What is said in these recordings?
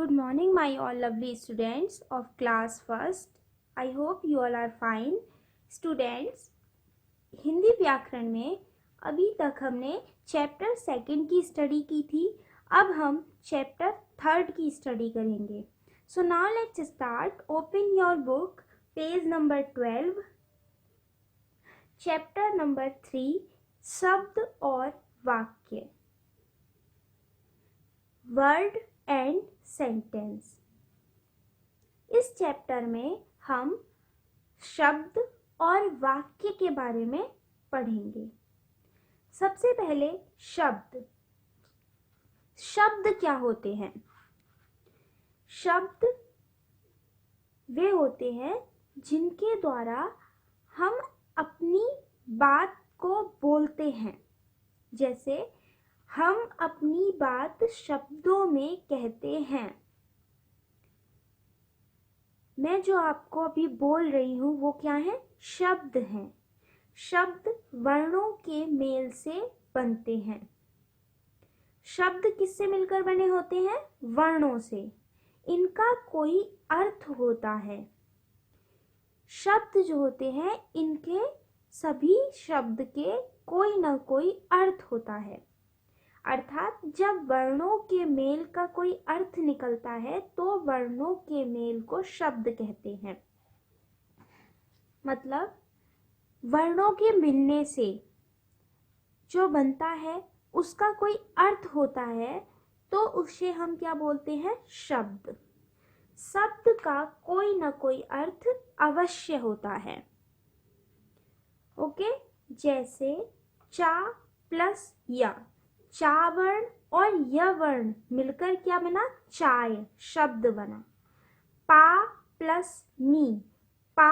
Good morning, my all lovely students of class first. I hope you all are fine. Students, Hindi व्याकरण में अभी तक हमने chapter second की स्टडी की थी. अब हम चैप्टर थर्ड की स्टडी करेंगे. So now let's start. Open your book, page number 12. Chapter number 3, शब्द और वाक्य. Word and sentence. इस चैप्टर में हम शब्द और वाक्य के बारे में पढ़ेंगे. सबसे पहले शब्द. शब्द क्या होते हैं? शब्द वे होते हैं जिनके द्वारा हम अपनी बात को बोलते हैं. जैसे हम अपनी बात शब्दों में कहते हैं. मैं जो आपको अभी बोल रही हूँ वो क्या है? शब्द हैं. शब्द वर्णों के मेल से बनते हैं. शब्द किससे मिलकर बने होते हैं? वर्णों से. इनका कोई अर्थ होता है. शब्द जो होते हैं इनके सभी शब्द के कोई ना कोई अर्थ होता है. अर्थात जब वर्णों के मेल का कोई अर्थ निकलता है तो वर्णों के मेल को शब्द कहते हैं. मतलब वर्णों के मिलने से जो बनता है उसका कोई अर्थ होता है तो उसे हम क्या बोलते हैं? शब्द. शब्द का कोई ना कोई अर्थ अवश्य होता है. ओके. जैसे चा प्लस या. चा वर्ण और य वर्ण मिलकर क्या बना? चाय शब्द बना. पा प्लस नी. पा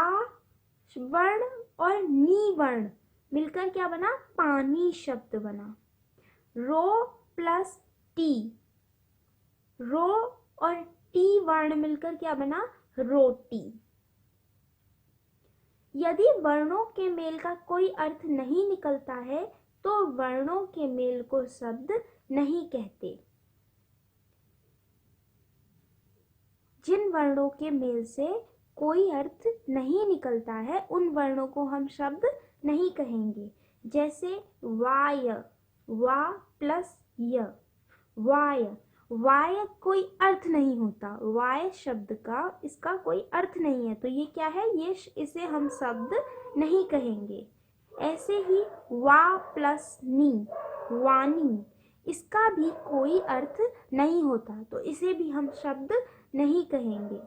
वर्ण और नी वर्ण मिलकर क्या बना? पानी शब्द बना. रो प्लस टी. रो और टी वर्ण मिलकर क्या बना? रोटी. यदि वर्णों के मेल का कोई अर्थ नहीं निकलता है तो वर्णों के मेल को शब्द नहीं कहते. जिन वर्णों के मेल से कोई अर्थ नहीं निकलता है उन वर्णों को हम शब्द नहीं कहेंगे. जैसे वाय. वा प्लस य. वाय. वाय कोई अर्थ नहीं होता. वाय शब्द का इसका कोई अर्थ नहीं है तो ये क्या है? ये इसे हम शब्द नहीं कहेंगे. ऐसे ही वा प्लस नी. वानी. इसका भी कोई अर्थ नहीं होता तो इसे भी हम शब्द नहीं कहेंगे.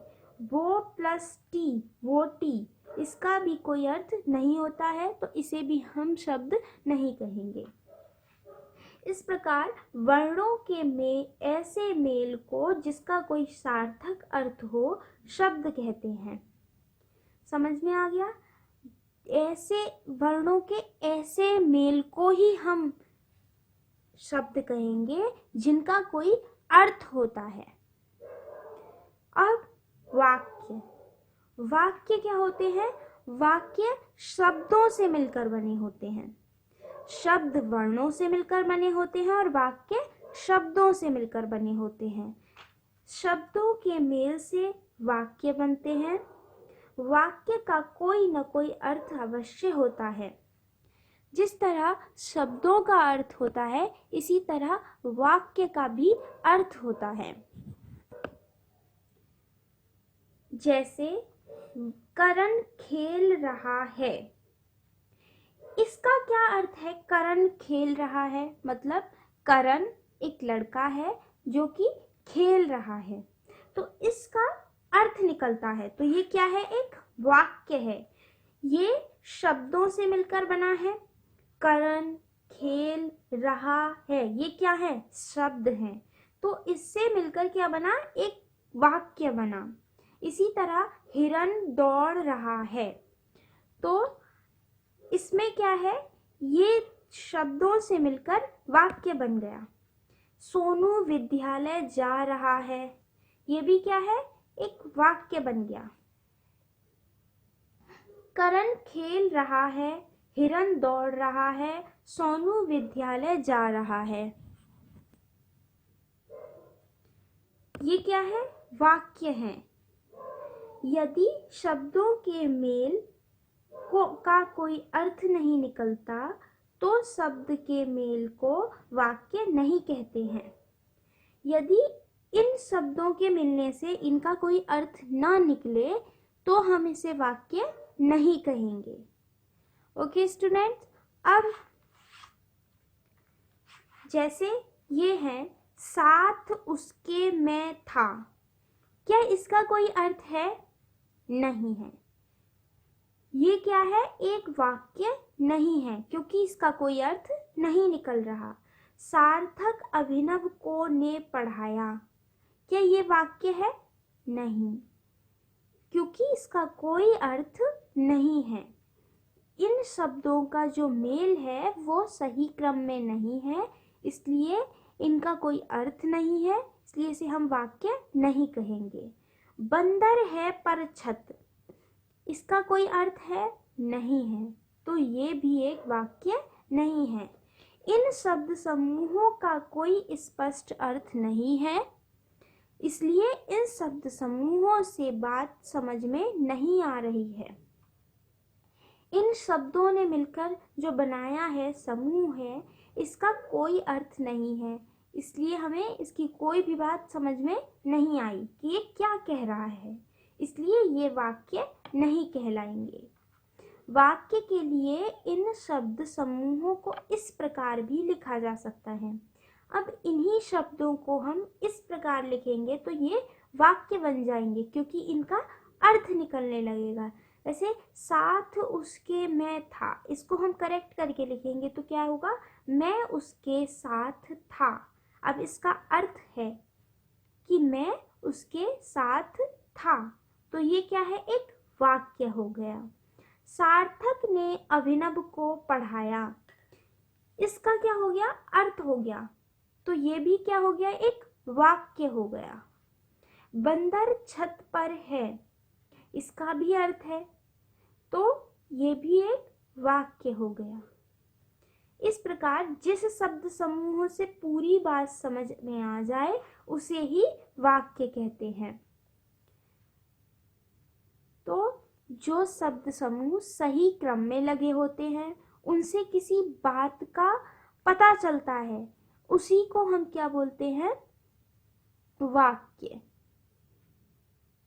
वो प्लस टी. वोटी. इसका भी कोई अर्थ नहीं होता है तो इसे भी हम शब्द नहीं कहेंगे. इस प्रकार वर्णों के में ऐसे मेल को जिसका कोई सार्थक अर्थ हो शब्द कहते हैं. समझ में आ गया? ऐसे वर्णों के ऐसे मेल को ही हम शब्द कहेंगे जिनका कोई अर्थ होता है. अब वाक्य. वाक्य क्या होते हैं? वाक्य शब्दों से मिलकर बने होते हैं. शब्द वर्णों से मिलकर बने होते हैं और वाक्य शब्दों से मिलकर बने होते हैं. शब्दों के मेल से वाक्य बनते हैं. वाक्य का कोई न कोई अर्थ अवश्य होता है. जिस तरह शब्दों का अर्थ होता है इसी तरह वाक्य का भी अर्थ होता है. जैसे करण खेल रहा है. इसका क्या अर्थ है? करण खेल रहा है मतलब करण एक लड़का है जो कि खेल रहा है तो इसका अर्थ निकलता है. तो ये क्या है? एक वाक्य है. ये शब्दों से मिलकर बना है. करण खेल रहा है ये क्या है? शब्द है. तो इससे मिलकर क्या बना? एक वाक्य बना. इसी तरह हिरन दौड़ रहा है तो इसमें क्या है? ये शब्दों से मिलकर वाक्य बन गया. सोनू विद्यालय जा रहा है ये भी क्या है? एक वाक्य बन गया. करण खेल रहा है, हिरन दौड़ रहा है, सोनू विद्यालय जा रहा है. ये क्या है? वाक्य है। यदि शब्दों के मेल का कोई अर्थ नहीं निकलता तो शब्द के मेल को वाक्य नहीं कहते हैं। यदि इन शब्दों के मिलने से इनका कोई अर्थ ना निकले तो हम इसे वाक्य नहीं कहेंगे। ओके स्टूडेंट्स, अब जैसे ये है साथ उसके मैं था, क्या इसका कोई अर्थ है? नहीं है। ये क्या है? एक वाक्य नहीं है क्योंकि इसका कोई अर्थ नहीं निकल रहा। सार्थक अभिनव को ने पढ़ाया, क्या ये वाक्य है? नहीं, क्योंकि इसका कोई अर्थ नहीं है। इन शब्दों का जो मेल है वो सही क्रम में नहीं है, इसलिए इनका कोई अर्थ नहीं है, इसलिए इसे हम वाक्य नहीं कहेंगे। बंदर है पर छत, इसका कोई अर्थ है? नहीं है, तो ये भी एक वाक्य नहीं है। इन शब्द समूहों का कोई स्पष्ट अर्थ नहीं है, इसलिए इन शब्द समूहों से बात समझ में नहीं आ रही है। इन शब्दों ने मिलकर जो बनाया है समूह है, इसका कोई अर्थ नहीं है, इसलिए हमें इसकी कोई भी बात समझ में नहीं आई कि ये क्या कह रहा है, इसलिए ये वाक्य नहीं कहलाएंगे। वाक्य के लिए इन शब्द समूहों को इस प्रकार भी लिखा जा सकता है। अब इन्हीं शब्दों को हम इस प्रकार लिखेंगे तो ये वाक्य बन जाएंगे क्योंकि इनका अर्थ निकलने लगेगा। वैसे साथ उसके मैं था, इसको हम करेक्ट करके लिखेंगे तो क्या होगा? मैं उसके साथ था। अब इसका अर्थ है कि मैं उसके साथ था, तो ये क्या है? एक वाक्य हो गया। सार्थक ने अभिनव को पढ़ाया, इसका क्या हो गया? अर्थ हो गया, तो ये भी क्या हो गया? एक वाक्य हो गया। बंदर छत पर है, इसका भी अर्थ है, तो ये भी एक वाक्य हो गया। इस प्रकार जिस शब्द समूह से पूरी बात समझ में आ जाए उसे ही वाक्य कहते हैं। तो जो शब्द समूह सही क्रम में लगे होते हैं, उनसे किसी बात का पता चलता है, उसी को हम क्या बोलते हैं? वाक्य।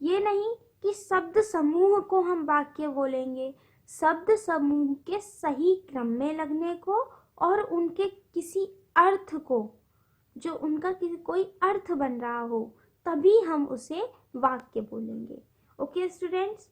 ये नहीं कि शब्द समूह को हम वाक्य बोलेंगे, शब्द समूह के सही क्रम में लगने को और उनके किसी अर्थ को, जो उनका किसी कोई अर्थ बन रहा हो, तभी हम उसे वाक्य बोलेंगे। Okay students,